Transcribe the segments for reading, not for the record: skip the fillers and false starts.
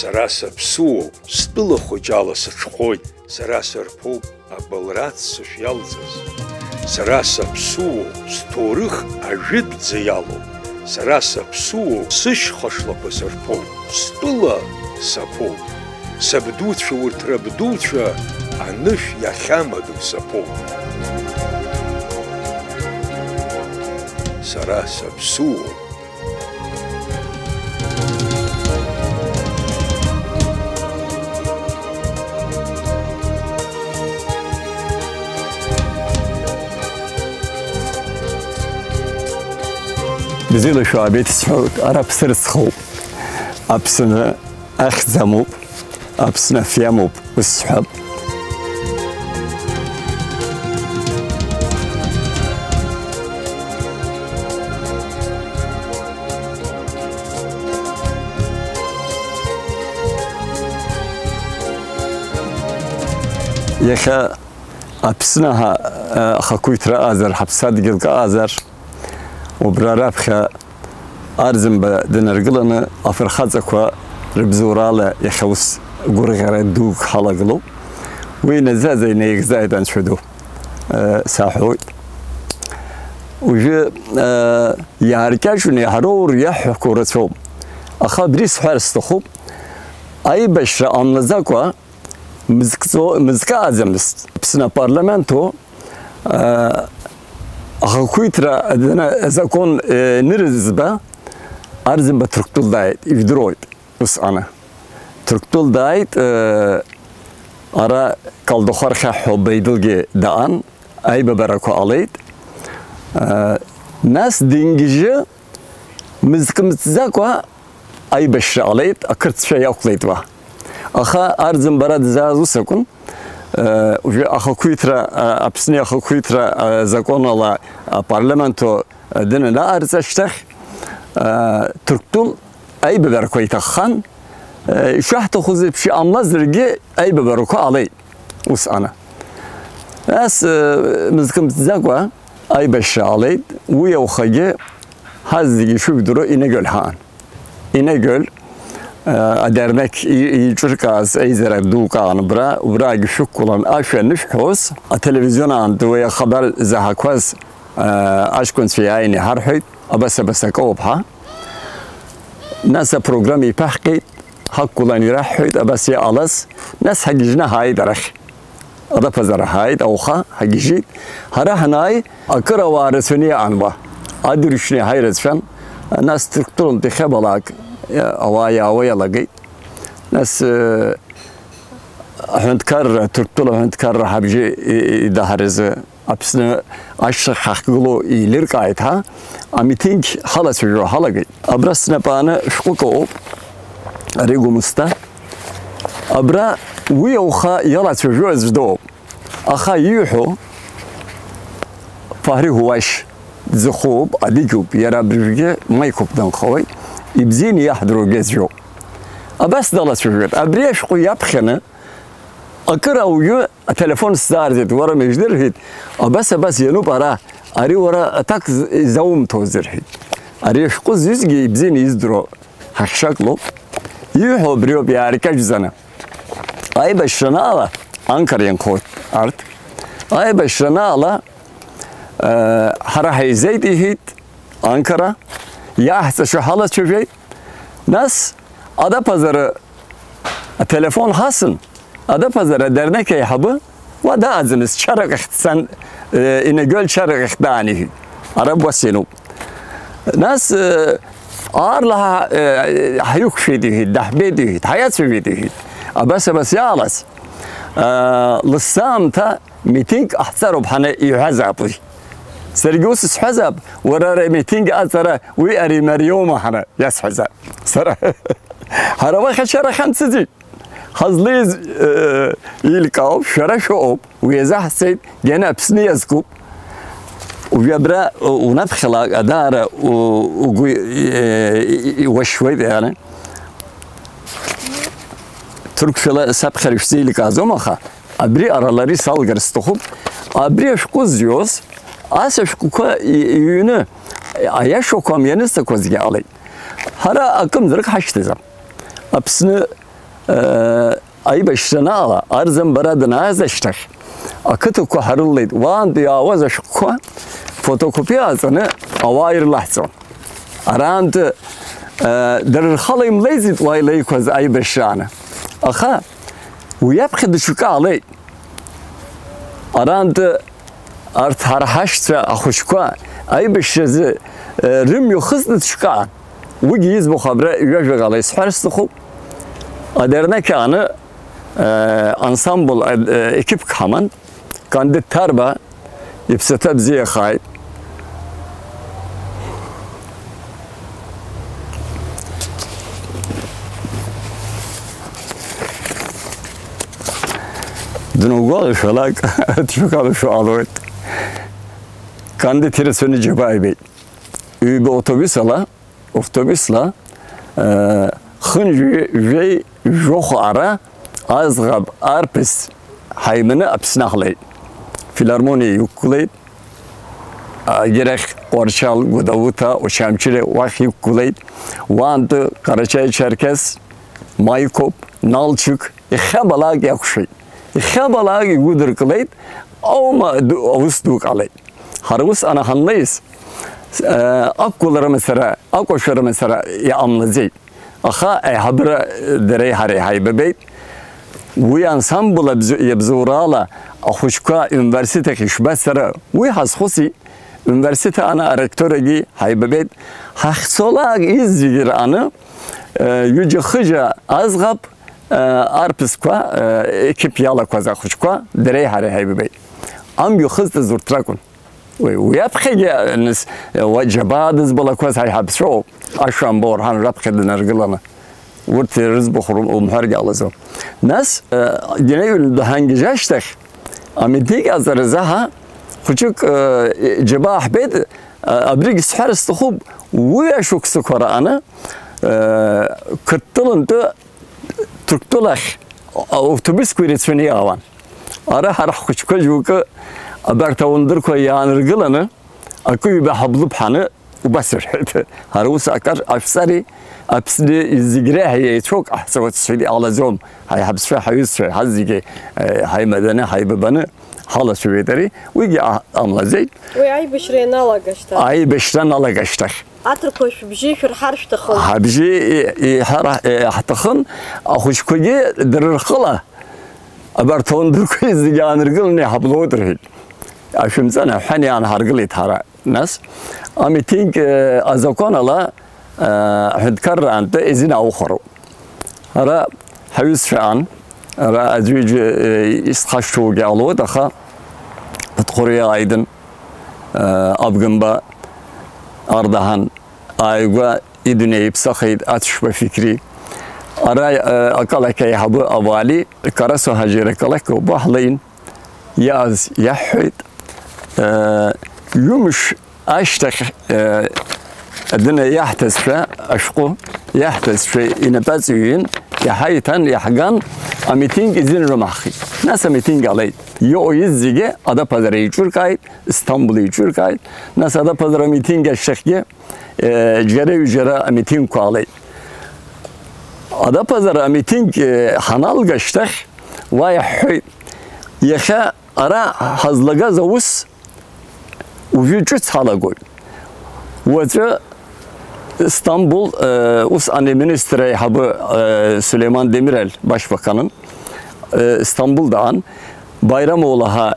Сара саԥсуоуп, стәыла хәыҷала сыҽхәоит, сара сырԥоуп абылрац сышиалҵыз. Сара саԥсуоуп, сҭоурых ажәытәӡа иалоуп. Сара саԥсуоуп, сышьха шлақәа сырԥоуп, стәыла саԥоуп. Сабдуцәа урҭ рабдуцәа анышә иахьамаду саԥоуп. Сара саԥсуоуп. بزيلو شعبيت سعود أراب سرسخو أبسنا أخزموب أبسنا فياموب والسحب يخا أبسناها خاكويت رأزر حبسات قلق آزر وبرارابخا أرزم بدنرقلنا أفرخازكوا ربزورالا يخوس قرغر دوك حلقلو وينزازي نيك زايدان شدو ساحوي وجي ياركاشوني هرور يحكو رسوم أخا بريس حارستخوب أي بشر أنلزاكوا مزكا أزمست بسنا بارلمانتو أخويترا أنا إذا كون نرزبا أرزم بتركتول دايت يفدرويد بس أنا تركتول دايت أرا كالدخار خا بيدلجي دان أي ببركو عليت ناس دينجي مزكم تزاكوا أي بشر عليت أكرت شيء أقليتوا أخا أرزم براد زازو سكون أخويترا أبسني أخويترا زكون الله برلمانتو دنا لا أرزشتخ تركتول أي ببركويت خان شحت خوزي بشي أملازرجي أي ببركو علي وس أنا ناس مزكم تزاقوا أي بشر علي ويا وخجي هذي شو بدرو إنجل هان إنجل dernek yıçırkaz eyzer dukan bra güşük olan aşenüş hos televizyon andı ve haber zahakvaz aşkun fiyayni harhid abasa kobha nasa programı pahki hak olan yürahid abası alas nas hagijna haydarah ada pazara hayd awha hagijit harahnay akra varisuni anva adirüşne hayretşan nas strukturul dikhabalak أوايا لقيت ناس هندكر تركتولا هندكر حبجي دهرز أبسنا أشرح حقلو يلرقايتها أميتينك حالة جو حالة أبرسنا بانا شقوقو أريقو مستا أبرا ويوخا يلا جو أزدو أخا يوحو فهري هواش زخوب أديكوب يرى برجي ما يكوب دان خوي يبزيني يحضروا جزجو أبس دلت شوية أبريش قو يبخنا أكره ويو التلفون ستارزت ورا مجدر هيد أبس ينوب أرا أري ورا أتاك زوم توزر هيد أريش قو زيزجي يبزيني يزدرو هخشاكلو يوحو بريو بياركاش زنا أي بشرنا على أنكر ينكوت أرد أي بشرنا على حرا هيزيدي هيد أنكرة ya şu halat çöpey nas Adapazarı telefon hasın Adapazarı dernek habı ve da azınız çarık sen İnegöl çarık dani Arap vasenu nas ağırla hayuk şeydi dahbedi hayat şeydi bas yalas lissam ta meeting ahsaru bhane yuhazabı سرجوس حزب ورا ميتينج أثره ويأري مريوم حنا يس حزب سر هروا خشرة خمسة زي خزليز يلقاو شرا شوب ويزح سيد جنا بسني يزكوب ويبرا ونفخلا أدارة وشوي يعني ترك شلا سب خريف سيلك أزومها أبري أرالاري سالجر استخوب أبري أشكوز جوز Asya şuka yünü ayaş okam yanısta kozge alay. Hara akım zırk haştızam. Apsını ay beştana ala arzın baradına azıştık. Akıtı ku harıllıydı. Van diye avaz aşık fotokopi azını avayır lahzon. Arandı درخالهم ليزيد وايلي كوز أي بشانة أخا ويبخد شكا علي أراند أرت هرحشت أخشكا أي بشز رم يخزد شكا وجيز بخبرة يجوا على سحرستخو أدرنا كأنا أنسامبل ekip kaman كان التربة يبسطب زي خايب دنوقال شلاك تشوكال شو علوت كان دي ترسوني جبايبي يبي otobüsla خنجي جي جوخ ara azgab arpis haymını apsnaxlay filarmoni yukulay gerek Orçal Gudavuta o şamçile vah yukulay vandı Karaçay Çerkes Maykop Nalçık xabalag yakuşay xabalag gudur kılayt ama avustuk alay harus ana hanlayız akkulara mesela akkoşlara mesela ya amlazi axa habra derey hari haybebeyt ويانسام بلا يبزورالا أخوشكا إنفرسيتة خشبة سرا ويحسخوسي إنفرسيتة أنا ركتورجي هاي ببيت حصلاق إزجير أنا يجي خجا أزغب أربسكوا إكيب يالا كوزا خوشكوا دري هاري هاي ببيت أم يخزت زورتراكون ويبخي الناس وجبادز بلا كوز هاي حبسو أشرام بورهان ربخي لنرجلنا ورت رزق خروم ومحرج على زو ناس جنيه الدهانج جاشتك أمديك أزرزها خشوك جباح بيت أبريق سحر استخوب ويشوك سكرة أنا كتلن تو تركتلخ أوتوبيس كويرت فيني أوان أراح راح خشوك جوك أبرتوندر كوي يانرجلنا أكوي بحبلب حنا وبسر هروس أكر أفسري أبسدي الزجرة هي çok ahsavat söyledi alacağım hay habsfe hayusfe hazige hay medene hay babana hala söyledi ve amlazey ve ay beşren alagaşta ay beşren alagaşta atır koş biji şur harf tıxın habji hatıxın axuşkogi dirxıla abartondur koy ziganırgıl ne hablodur aşımsana hani an hargılı tara nas amiting azakonala هذكر أنت إذن أخره هذا حوس فعن هذا أزوج إسخشوا جالو دخا بتقرية أيضا أبغنبا أردهان أيوة إدني بسخيد أتشوف فكري أرى أكلك يا حبو أبالي كرسو هجر كلك وبحلين ياز يحيد يومش أشتخ الدنيا يحتز في أشقو يحتز في إنبازيين يحيتان يحقان أميتين إزين رمحي ناس أميتين علي يو يزيجي أدا بذر يجور كايد إسطنبول يجور كايد ناس أدا بذر أميتين جشتكي جرى أميتين كالي أدا بذر أميتين حنال جشتك ويحيد يخا أرا حزلقا زوس وفيجوت حالقوي وذا İstanbul Us Ministri Habı Süleyman Demirel Başbakanın İstanbul'dan Bayramoğlu'ha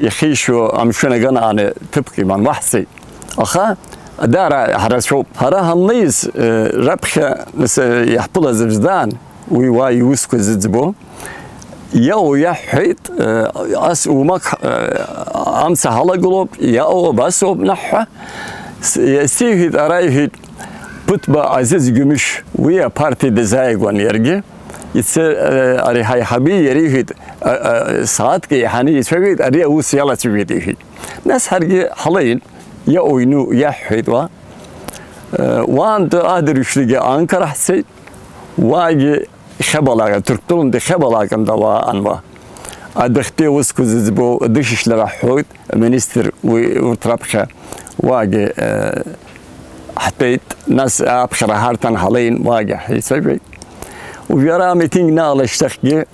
İpşi amşönegan anı tıpkı man vahsi. Aha dara haraşo harahanlıyız rabxe mesela yapıla zivzdan ve yusku zizbo ya o ya hit as umak amsa hala golob ya o basob nahha سيهد أرايهد بتبا عزيز جمش ويا بارتي دزايق ونيرجي يتصير أري هاي حبي يريهد ساعات كي يعني يسويد أري أوس يلا تسويده ناس هرجي حلين يا أوينو يا حيدوا وان ده أدري شلي أنكر حسيت واجي خبلاء تركتون ده خبلاء كم دوا أنوا أدختي وسكوز زبو دشش لراحود منستر وترابخه واجه حبيت ناس أبخر هارتن حالين واجه يسوي ويرى ميتينج نالشتخي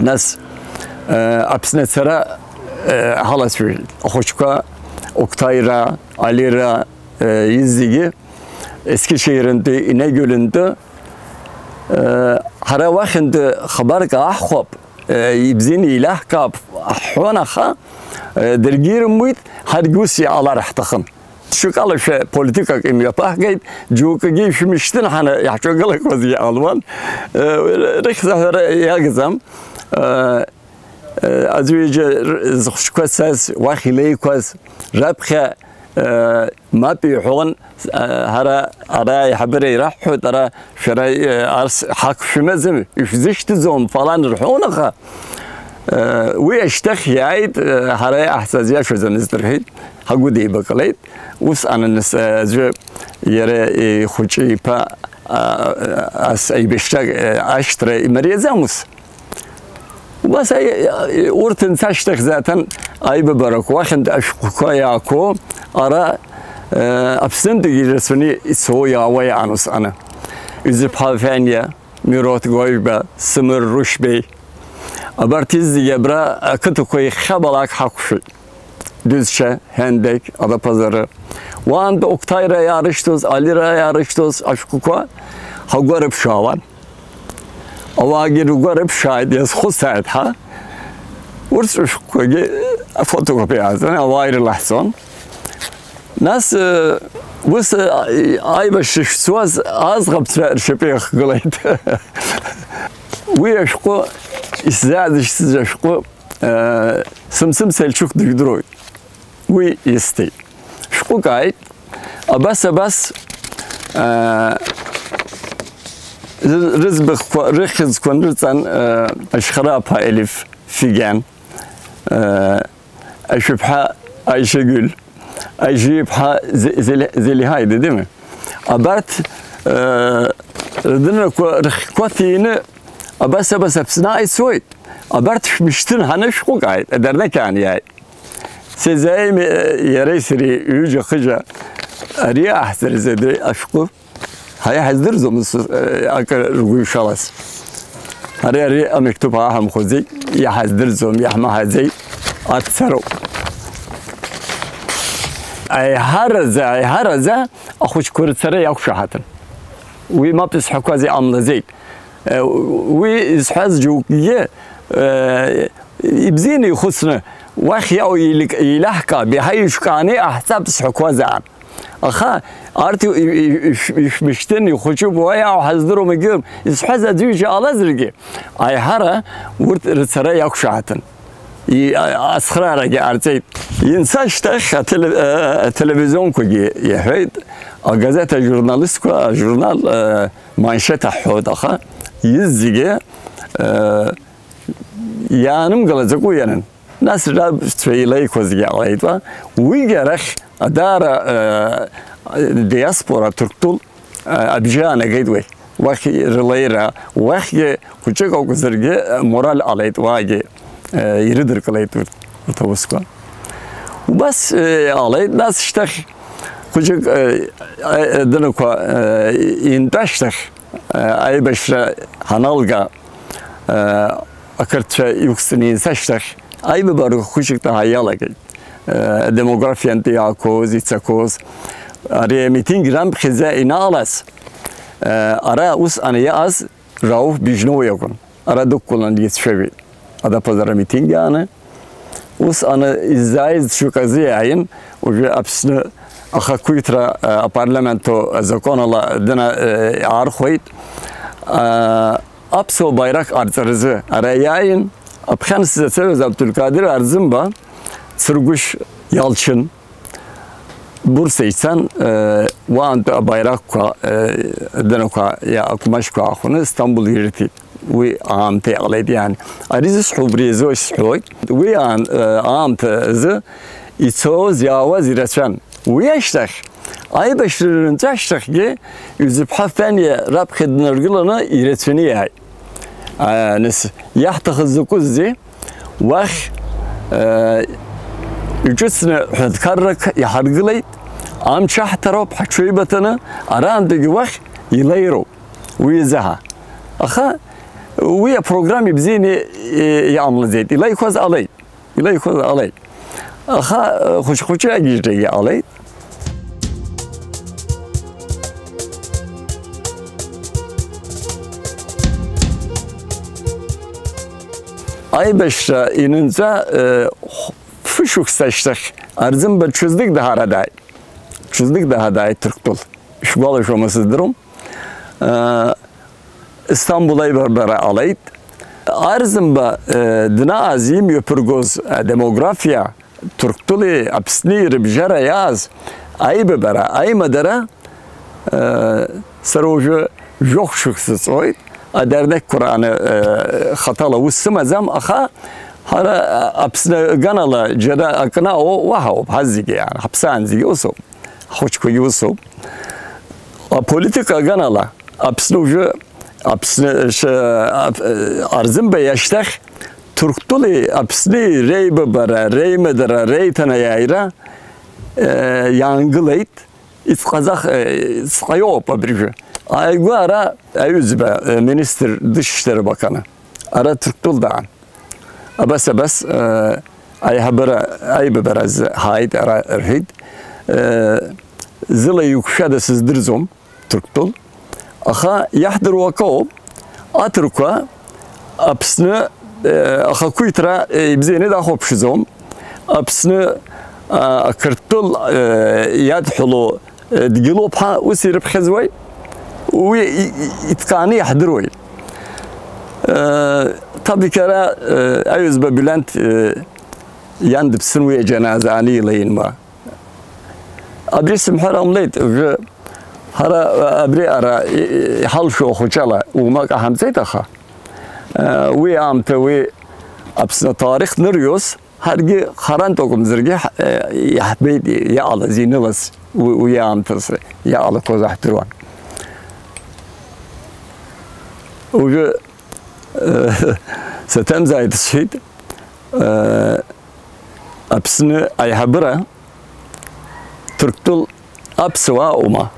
ناس أبسنة سرا halas bir Hoşka, Oktayra, Alira izligi Eskişehir'inde İnegöl'ünde hara vaxtinde haber ka ahwab yibzin ilah kap ahwanaha dergirim muyt hargusi ala rahtakhım şu kalı şey politika kim yapah gayet joke geçmiştin hani yaşagalak vaziye alman rıksa yagzam az önce zıxşkasas vaxileykaz rabxa mapi hon hara ara haberi rahut ara şeray ars hak şumezim ifzişti zom falan ruhunaha ve iştah yayid hara ahsaziya şözünüzdür hagudi bakalayt us ananız azı yere xuçi pa as ay beşta aştre imariyazamus بس أورتن تشتغل ذاتًا أي ببرك واحد أشقق ياكو أرى أبسنت جلسني سويا ويانوس أنا إذا بحافينيا ميروت غايبة سمر رشبي أبرتيز يبرا كتوكي خبلاك حقشي düzçe hendek ada pazarı وان Oktayra yarıştız Alira yarıştız aşkuka hagwarıp şavan أواجر وقرب شاهد يسخو ساعتها ورسوش كوجي فوتوغرافي عزنا أواجر لحظون ناس بس أي بش سواز أصغب شبيخ قليت ويشقو إسزاد إسزاشقو سمسم سلشوك ديدروي وي يستي شقو قايد بس رزق رخز كونرتان أشخرابها ألف فيجان أشوفها أيشجول أجيبها زي هايدة دمه أبرت ردنا رخكوتين أبس بسناء سويت أبرت مشتن هنش قاعد أدرنا كان يعني سزاي يريسري يوجا خجا أريا أحسن زدري أشقو هاي حذر زمس أكر رجوع شخص هري مكتوب هم خوزي يا حذر زم يا ما هذي أتسرو أي هرزة أخوش كرة سري أخوش حاتن وما بتسحق زي أمل زي ويسحز جوكية يبزيني خصنا وخي أو يلحق بهاي شكاني أحسب تسحق زعم أخا أرتي مشتن يخشوا بوايا وحذروا مجرم يسحز أدويج على زرقي أي هرا ورت رسرا يكشعتن أسخرا رجع أرتي ينساش تخ تلفزيون كوجي يهيد أجازة جورناليست كوا جورنال مانشيت حود أخا يزجي يانم قلزك ويانن ناس راب تفيلي كوزجي عليتوا ويجرخ دارا دياسبورا تركتول أبجانا جيدوي وخي رليرا وخي كوچك أو كسرجي مورال عليت واجي يردر كلايتور توسكا وبس عليت ناس اشتخ كوچك دنكوا ينتشتخ أي بشرة هنالجا أكرت يكسني سشتخ أي ببارو كوچك تهايلا جيد ديموغرافيان تياكوز يتساكوز أري ميتين جرام خزا إنالس أرا أوس أنا ياز راوف بيجنو يكون أرا دكولان يتشوي هذا بزر ميتين جانا أوس أنا إزايز شو كذي عين وجا أبسن أخا كويترا أبارلمنتو زكون الله دنا عارخويت أبسو بايرك أرزرزه أرا ياين أبخانس زتسوز عبد القادر أرزمبا Sırguş Yalçın Bursa'ysan وان bayrak دنوكا يا أكمشكا أخونا إسطنبول يرتي وي عام تغليد يعني أريز حبريزو شحوي وي عام تز يتوز ياوز يرتشان ويشتخ أي بشرين تشتخ جي يزب حفانية راب خدنا رجلنا يرتشني هاي نس يحتخزكوز زي وخ يجسنا حذكرك يحرقلي عم شح تروب حشوي بتنا أرام دقوخ يليرو ويزها Aha ويا برنامج بزيني يعمل زيت لا يخوز علي لا يخوز علي أخا خوش أجيجي علي أي بش إنزا فشوك ساشتخ أرزم بتشوزدك ده هرداي çözdük daha da Türktül. Şu balık olmasıdırım. İstanbul'a beraber alayt. Arzımba dina azim yapırgoz demografiya Türktülü apsni ribjara yaz. Ay bebera ay madara sarıcı yok şıksız oy. Derdek Kur'an'ı hatalı usmazam aha hara apsne ganala ceda akna o vahav hazzi yani hapsanzi yosu. Hoşku yosu. Politika ganala apsne arzım be yaştak Türktülü apsni rey bebera rey medara rey tanayayra yangılayt ifkazak sayop abrıcı. Aygu ara Ayüzbe Minister Dışişleri Bakanı ara Türktül dağın. Abas ay habera ay beberaz hayt ara erhid zıla yukşada sizdirzom Türktül. Aha yahdır vakov Atürk'a apsını aha kuytra bizeni daha hopşuzom apsını kırtıl yadhulu dgilopha usirip xezvay ويتقاني يحضروي tabii ki Ayüzbe Bülent yandı sınıya cenaze anıylayın ma. Abrisim haramlayt ve hara abri ara hal şu hocalar umak ahamzeyt aha. Ve amte ve absna tarih nırıyoruz. Hergi haran tokum zirgi yahbeydi ya ala zinilas ve ya amtası ya ala kozahtirvan. Ucu setem zayt şehit apsını ayhabıra Türktül apsıva uma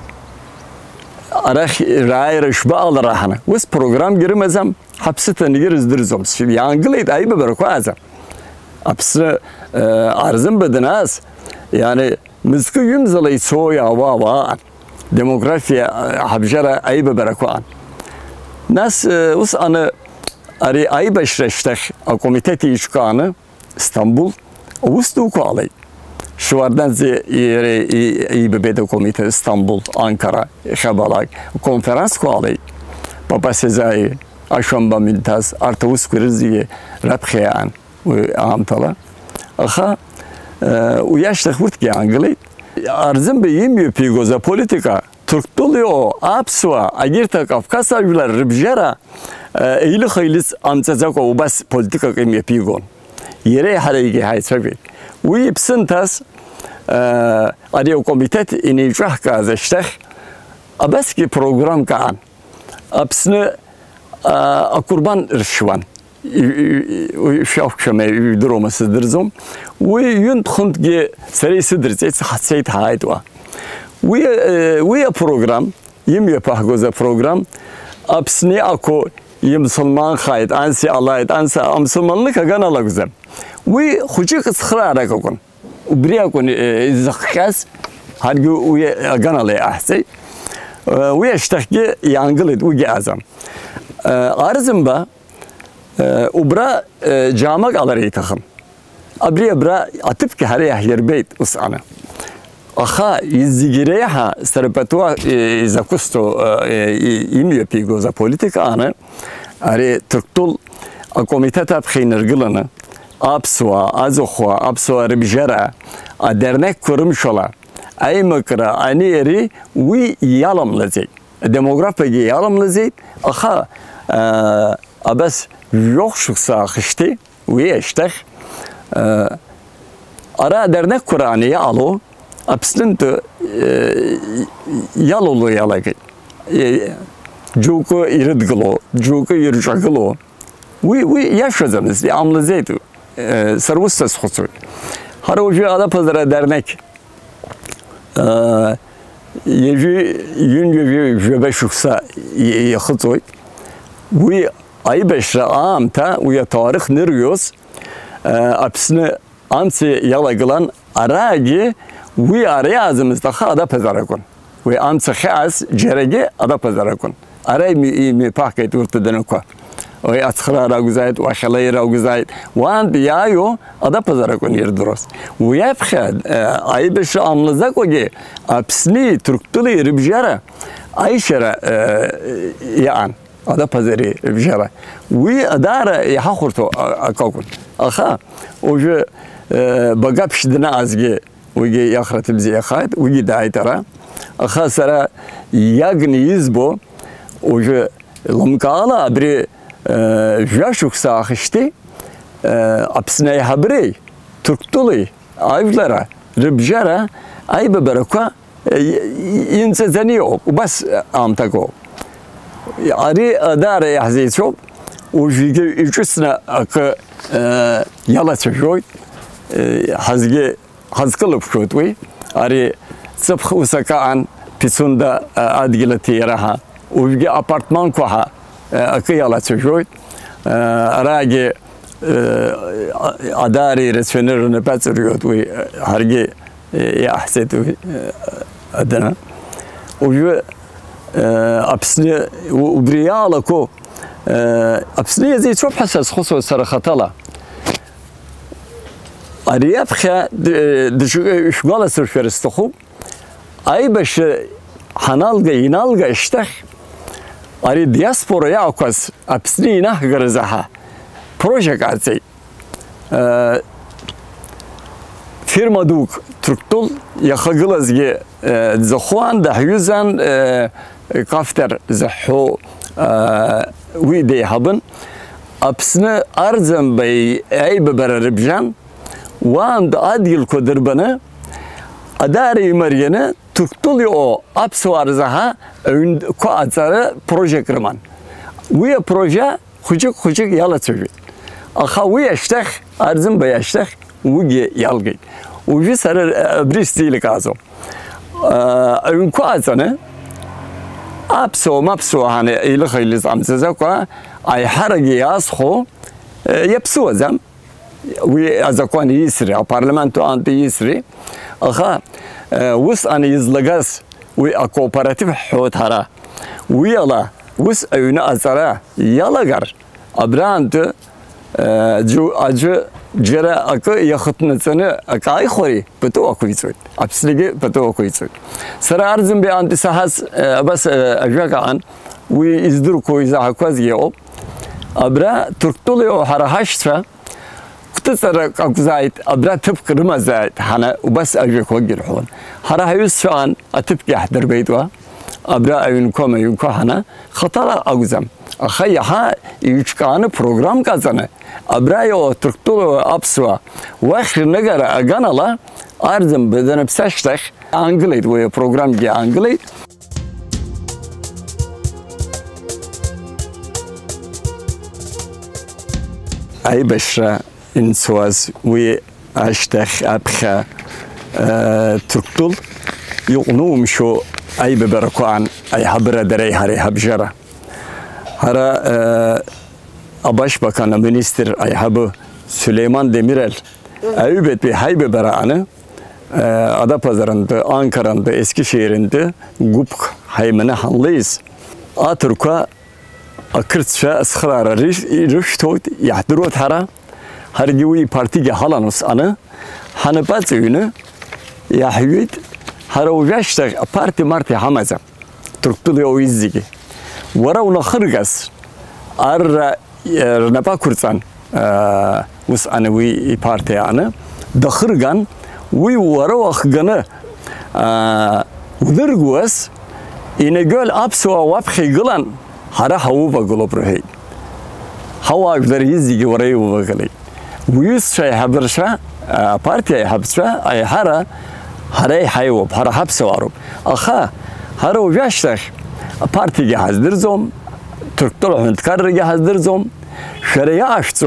arah ray rışba al rahana us program girmezem hapsıtan girizdirzom şimdi yangılayt ayıbı bırak azam apsını arzım bedinaz yani mızkı yumzalayt soya va demografiya habjara ayıbı bırak Nas us anı ari ay beşreştek a komiteti işkanı İstanbul ustu kalay. Şu vardan İBB'de komite İstanbul, Ankara, Şabalak konferans kalay. Baba Sezai, Aşamba Mültaz, Artavus Kırızı'yı Rabxeyan ve Amtala. Aha uyaştık vurt ki Anglay. Arzım beyim yapıyor politika. Türktülü apswa agirta Kafkasavlar ribjara eyli xeylis amtazak o bas politika kim yapıyor. Yere harayge hay tabi. Ve ipsintas ariyo komitet inecah kazıştık. Abaski program kaan. Apsını kurban rışvan. Şafkşame dromasıdır zom. Ve yün txuntge serisidir. Zeyt hatsayt haydwa. Ve program, yim yapah goza program, apsni ako Müslüman khayt, ansi alayt, ansa Müslümanlık agan alagzam. Ve xucik ısxrara kakun. Ubriya kun zakkas, hargi ve agan alay ahsay. Ve iştahki yangılit ugi azam. Arzımba ubra camak alarayı takım. Abriya bra atıp ki haraya yerbeyt usana. Aha izgireha serpetua zakusto imye pigo za politika ana are Türktül komiteta pxinirgılını apswa azoxwa apswa ribjara dernek kurumşola ay makra ani eri wi yalamlazi demografi yalamlazi aha abas yok şuksa xişti wi eştek ara dernek kuraniye alo Abstinent yalolu yalaki, joku iridglo, joku irjaglo. We yaşadığımız bir amlazeydu, servistes husu. Her ocu ada pazara dernek, yün jöbe şuksa yaxıtoy. وی ای بشر آم تا وی تاریخ نریوس اپسنه آنچه یالا گلان آراجی وی آری ازمست خا ادا پذیرا کن وی آنچه خاص جرگه ادا پذیرا کن آری می پاکت ورت دنکو وی اتخلا را گذاید و خلای را گذاید وان بیایو ادا پذیرا کن یر درست وی افخد ای بشر آملزا کوگی اپسنی ترکتلی ربجاره ایشره یان هذا بزري بجرا وأدار يحخرتو أكاكون أخا وجه بقابش دنا أزجي ويجي يخرت بزي خاد ويجي داعي ترى أخا سرا يجني يزبو وجه لمكالا بري جاشوك ساخشتي أبسناي حبري تركتولي أيفلرا ربجرا أي ببركوا ينسزنيو وبس أمتكو Ari adare yazıyı çok, ucuyge üçüsüne akı yala çıkıyor, hazgılıp şutui, ari sıfır usakaan pisunda adgilati yaraha, ucuyge apartman koha akı yala çıkıyor, aragi adari resfenirine petiriyor, hargi yahsetu adına, ucuy أبسني وبريالكو أبسني زي شوف حساس خصوصا سرخطلا أرياب خا شغالة سرفرستخو أي باش حنالجا ينالجا اشتخ أري دياسبورا يعكس أبسني نهجر زها بروجكت عزي فيرما دوك تركتول يخجلزجي زخوان ده يوزن كافتر زحو ويدي هبن أبسنا أرزم بي أي ببرربجان وان دا أديل كدربنا أداري مرينا تركتولي أو أبسو أرزها كو أتزارة بروجة كرمان ويا بروجة خجك يالا تجي أخا ويا اشتخ أرزم بي اشتخ ويجي يالجي وجي سر بريستي لكازو اون كو أتزانه أبسو هاني إلى خيل زام زكوا أي حرجي ياسخو يبسو زم وي أزكوان يسري البرلمان أنت يسري أخا وس أنا يزلقاس وي كوبراتيف حوت هرا ويلا وس أيونا أزرا يلا جر أبراند جو أجو جرا أكو يخطن سنة أكاي خوري بتو أكو يسوي أبسلقي بتو أكو يسوي سر أرزم بأنت سهس بس أجاك عن ويزدرو كويزا هكواز يوب أبرا تركتولي أو هرهاشترا كنت سر أكو زايد أبرا تبقى رما زايد هنا وبس أجاك وجه الحون هرهايوس شان أتبقى أحضر بيتوا أبرا أيونكو هنا خطر أجزم أخيها يشكانه program kazanı. أبرايو تركتولو أبسوا وآخر نجار أجانا أرزم بدنا بسشتخ أنجليد ويا program جي أنجليد. أي بشرة إنسواز وأشتخ أبخا تركتول يقنوم شو أي ببركوان أي حبرة دري هري حبجرة. هرا Başbakanı, minister Ayhabı Süleyman Demirel Eyüpet bir haybe berağını Adapazarı'nda, Ankara'nda, Eskişehir'inde Gupk haymene hanlıyız. Atırka akırtça ıskhara rüştot yahdurot hara hargiwi partiye halanus anı hanıpat ünü yahyüt hara ujaşta parti marti hamaza Türktülü o izzigi wara una khırgas ar نپا کردن وس آنوی پارتی آنه دخرگان وی وارو آخگانه ودرگوس اینه گل آبسو آواب خیگلان هر هوا بگلو برهی هوا اقدر یزیگی وری وبگلی ویس شای حبرشا پارتی حبسا ای هر حیوب هر حبس وارب آخه هر وجاشتخ پارتی جهاز زم Türkler hünkârı hazırdım. Şöyle açtı,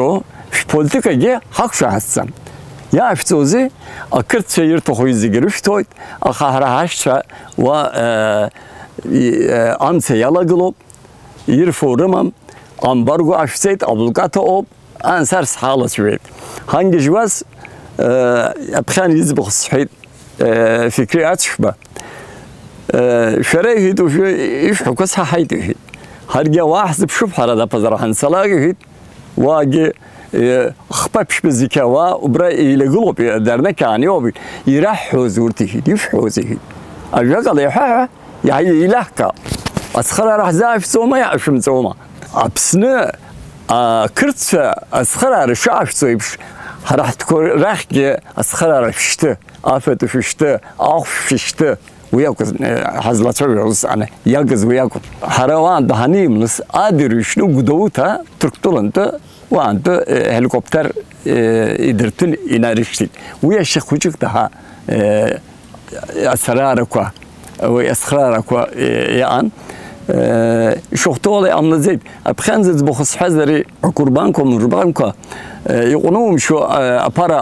politikayı hak şahsım. Ya açtı, akırt şehir tohuyuz giriştoy, akahara haşça ve amse yalagılıp, yer forumam, امبارگو اشتیت ابلوکات اوب انسر حالت شوید هنگ جواز ابخان يز بخصحيت فكري اتشبه شريه تو ايش حكس حيته هرجا واحد بشوف هذا بزر هنسلاقه واجي خبابش بالزكاوة وبرا إلى قلوب درنا كان يوبي يرح حوزورته يفحوزه الرجال يحها يعني يلحق أسخر راح زاف سوما يعشم سوما أبسنا كرت أسخر رشاف سويبش راح تكون راح أسخر رشته آفت فشته آخ فشته وياكل حزلة شويرس أنا ياكل وياكل حروان دهانيم نس أدري شنو قدوتها تركتولنت وأنت هليكوبتر إدرتن إنارشتي ويا شيخ وجهك ده أسرارك وأسرارك يعني شغطولي أمن زيد أبخنزت بخص حذري قربانكم ربانكم يقولون شو أبارا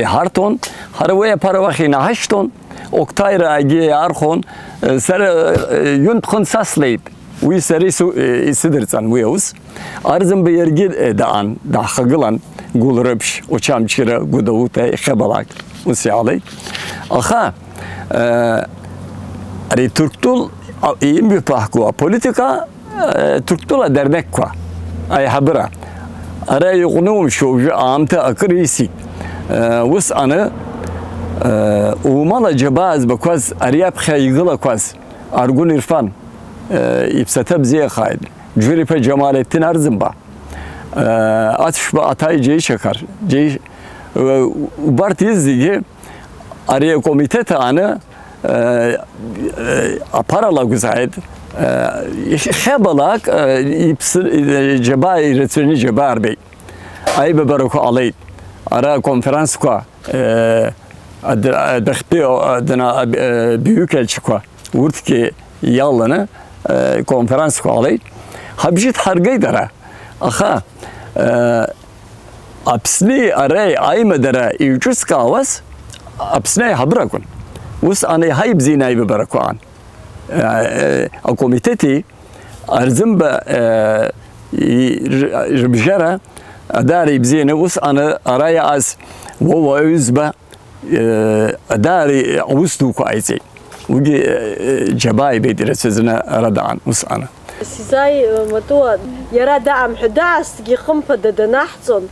هارتون هروي أبارا وخينا هشتون أكتاير أجي أرخون سر ينتخن ساسليد ويسري يسدرتان ويوس أرزم بيرجع دان داخلان قولربش وشام شرا قدوته خبلاك وسيالي أخا أري تركتول إيم بيحكوا بوليتيكا تركتول درنكوا أي حبرة أري يقولون شو عامته أكريسي وس أنا ومالا جباز بكواز أرياب خيغلا كواز أرجون إرفان يبستب زي خايد جوري في جمال التين أرزم با أتش بأتاي جي شكر جي وبارتيز زي أريا كوميتة أنا أبارا لغزايد خبلاك يبصر جباي رترني جبار بي أي ببركو علي أرا كونفرنس كوا دخبيو دنا بيوكل شكوا ورتكي يالنا konferans kualay habjit hargay dara aha apsni aray ay madara yujus kawas apsni habrakun us ana hayb zinay bibarakuan a komiteti arzimba ribjara adari bzina us ana aray az wo uzba adari awstu ku ayzi وجي جباي بيدر سزنا ردعان وسأنا. سيزاي متوه يرى دعم حداس تجي خمفة دناحصن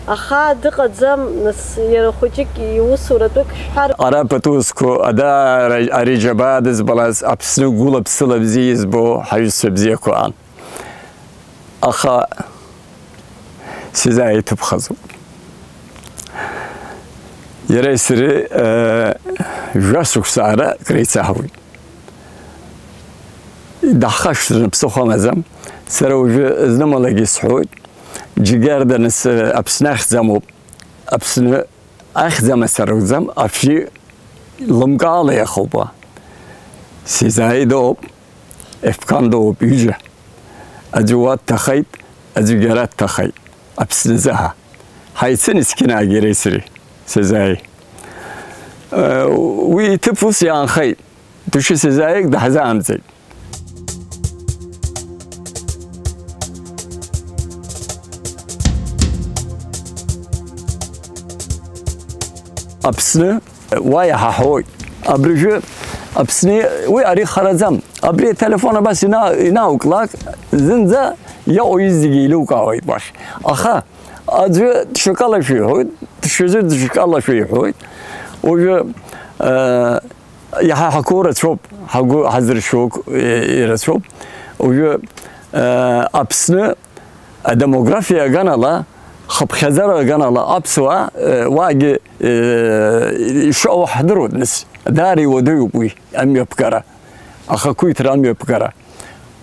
أخا دقة زم نس يرى خوجك يوصورتك حر. أرا بتوسكو أدا أري جبادز بلاس أبسنو قول بسلا بزيز بو حيوس بزيكو عن. أخا سيزاي تبخزو. يرى سري جاسوك سعرة كريتها هوي دخشت بسخة مزم سروج زنما لقي سحود جيجار دنس أبسناخ زمو أبسن أخزم سروج زم أفشي لمقالة يا خوبا سيزاي دوب إفكان دوب يجي أجوات تخيط أجوجارات تخيط أبسن زها هاي سنسكنا جري سري سيزاي ويتفوس يان خير تشي سيزايك ده حزام زي أبسني ويا حوي أبرجع أبسني وياري خرزم أبري تلفون بس يناوك لاك زنزة يا ويزيجي لوكا وي باش أخا أجي تشكال شيء هوي تشجع تشكال شيء هوي وجا يها حكورة شوب حكو حزر شوك يرشوب وجا أبسنا الديموغرافيا جنالا خب خزارة جنالا أبسوا واجي شو حضروا الناس داري وديوبي أمي بكرة أخوي ترى أمي بكرة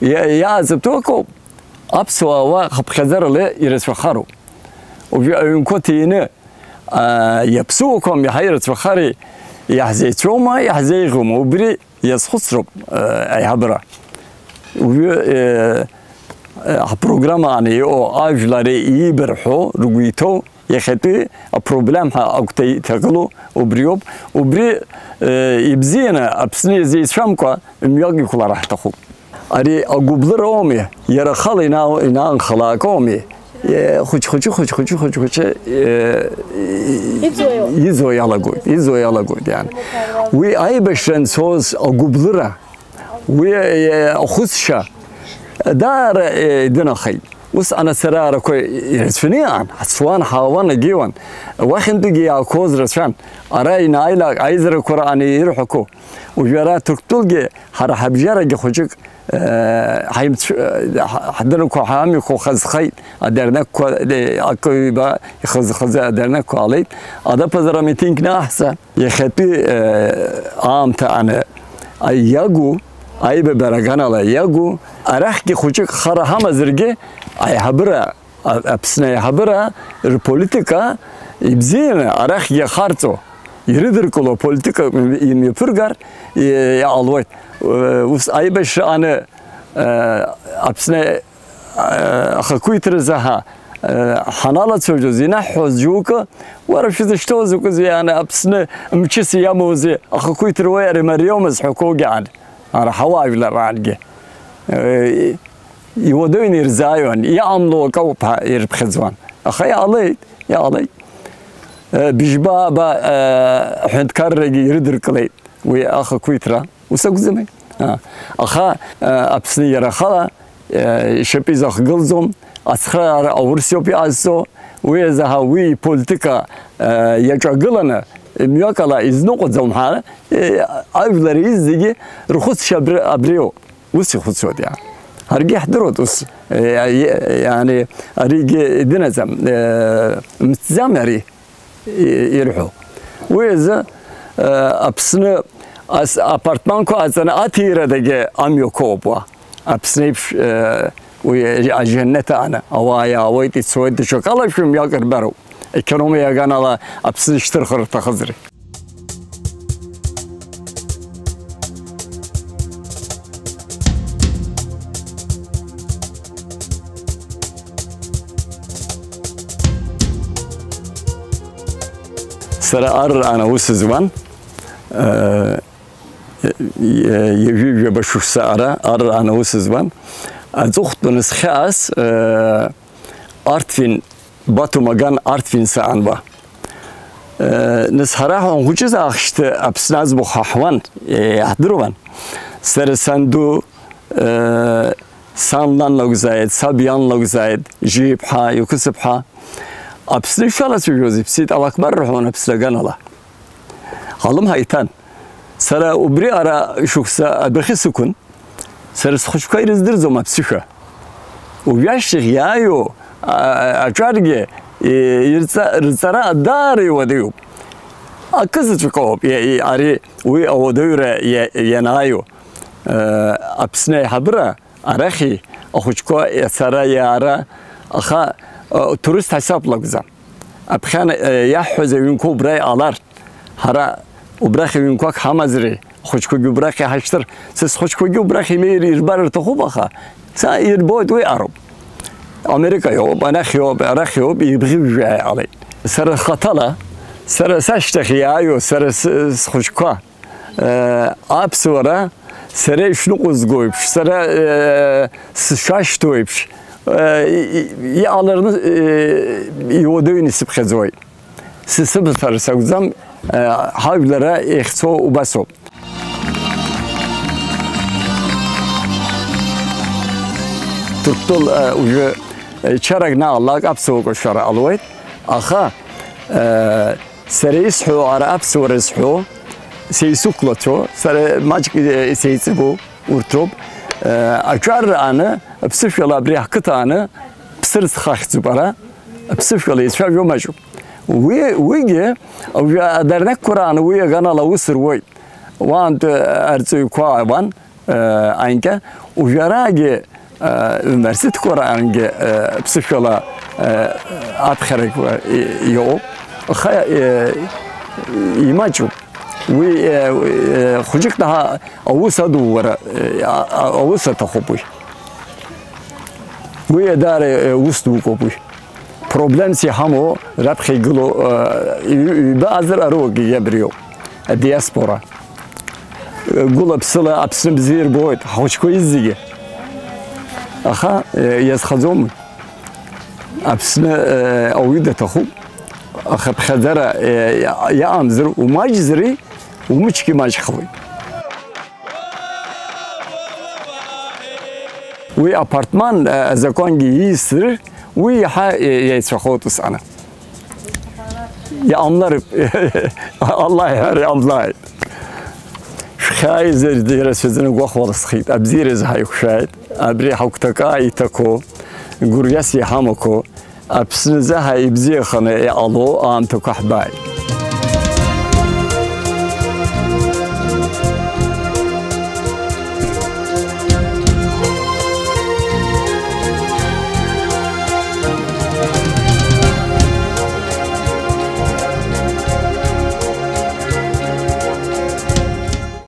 يا زبطوكو أبسوا وخب خزارة لا يرسوا خارو وجا ينكتينه يبسوكم يحيرت فخاري يحزي تروما يحزي غم وبري يسخصرب أي هبرة و برنامج يعني أو أجلاري يبرحو رجيتو يخطي البروبلم ها أكتي تقلو وبريوب وبري يبزينا أبسني زي شامكوا مياجي كلا راح تخو أري أقبل رومي يرى خالنا إن خلاقومي خوش يزوي على قود يعني وي أي بشرن سوز أقبلره وي أخذشه دار دنا خي وس أنا سرارة كوي يرسفني عن سوان حوان جيوان واخن تجي أكوز رسفن أرأي نايلا عايزر القرآن يروحكو وجرا تقتلجي هرحب جرا خوشك حيم حدنا كو حامي كو خز خي أدرنا كو أكو با خز أدرنا كو عليت هذا بزرا ميتينك ناحسه يخطي عام تاعنا أيجو أي ببرجان على يجو أرحكي خوشك خرا هم زرقة أي حبرة أبسنا حبرة البوليتيكا يبزين أرحكي خارتو يريدر كله بوليتيكا يميفرجر يعلوت وس أي بش أنا أبسنا أخوي ترزها حنالة سوجوزينا حوزجوكا ورش تشتوزوك زي أنا أبسنا مشيسي ياموزي أخوي تروي رمريوم حقوقي عن أنا حواي ولا رانجي يودون يرزايون يعملوا كوبها يربخزوان أخي علي يا علي بجبا با حنت كارجي يردر كلي ويا أخو كويترا وسوق زمي أخا أبسني يرى خلا شبي زخ قلزم أسخر أورسيو بيعزو ويا هاوي بوليتيكا يجعلنا مياكلا إزنوق زوم حاله أولى إزدي رخص شبر أبريو وسي خصوص يعني هرجع حضرت وس يعني هرجع دنزم متزامري يروحوا وإذا أبسنا أس أبارتمان كو أزنا أثير دقة أميو كوبوا أبسنيف ويجنة أنا أوايا ويتي سويت شكله شو مياكر برو إكرامي أجانا لا أبسنشتر خرط خزري سر أنا وس زمان يجي بشوف سعره أنا وس زمان أزخت بنس خاص أرتفين باتو مجان أرتفين سعن با نسهره هم وجز أخشت أبسناز بخاحوان يحضرون سر سندو سانلان لو زايد سابيان لو زايد جيب حا يكسب حا أبسني شو على سويوزي بسيط على كبر رحون أبسنا جنلا حلم هايتان سر أبري أرا شخص أبخي سكون سر سخش كاي رزدر زوم أبسيخه وبيعش غيايو أشارجي يرترى داري وديو أكذب فيكم يعني وي أو دورة ينايو أبسنا حبرة أرخي أخش كاي سر يارا أخا تورست حساب لغزم أبخان يحوز ينكو براي آلار هرا وبراخي ينكوك حمزري خوشكو براخي هشتر سس خوشكو براخي مير يربار تخوب أخا سا يربود وي عرب أمريكا يوب أنا خيوب أرخ يوب يبغي جاي علي سر خطلة سر ساشتخي أيو سر خوشكو أبسورة سر شنو قزقويبش سر شاشتويبش يعلرن يودون يسب خزوي سسب فرسوزم حاولره اخسو وبسو تطل وجه شرقنا الله أبسو كشرع الويت أخا سريسحو على أبسو رسحو سيسوكلتو سر ماجك سيسبو ورتوب أجر أنا بسيف يلا بريح قطعنا بسرت خاخت زبارة بسيف يلا يسفع يوم أجو ويجي أو درنك قرآن ويا جانا لوسر وي وانت أرتوي قاعدان أنك وجراجي مرسيت قرآن بسيف يلا أبخرك يو خا يماجو وي خجك ده أوسط ورا أوسط خبوي وي دار وسط خبوي problem سي همو ربخي قلو بعضر أروق يبريو الدياسبورا قلو بسلا أبسم زير بويت خوش كويس زيه أخا يسخزوم أبسنا أويدة تخو أخا بخدرة يا أنزر وما يجزري ومشكي ما يشخوي وي أبارتمان زكوان يسر وي ها يسخوتس أنا يا أملر الله يهري الله خايز دير سوزن غوخ ولسخيت أبزير زهاي خشايت أبري حوكتكا يتكو غورياسي حامكو أبسن زهاي بزي خنا يالو أنتو كحباي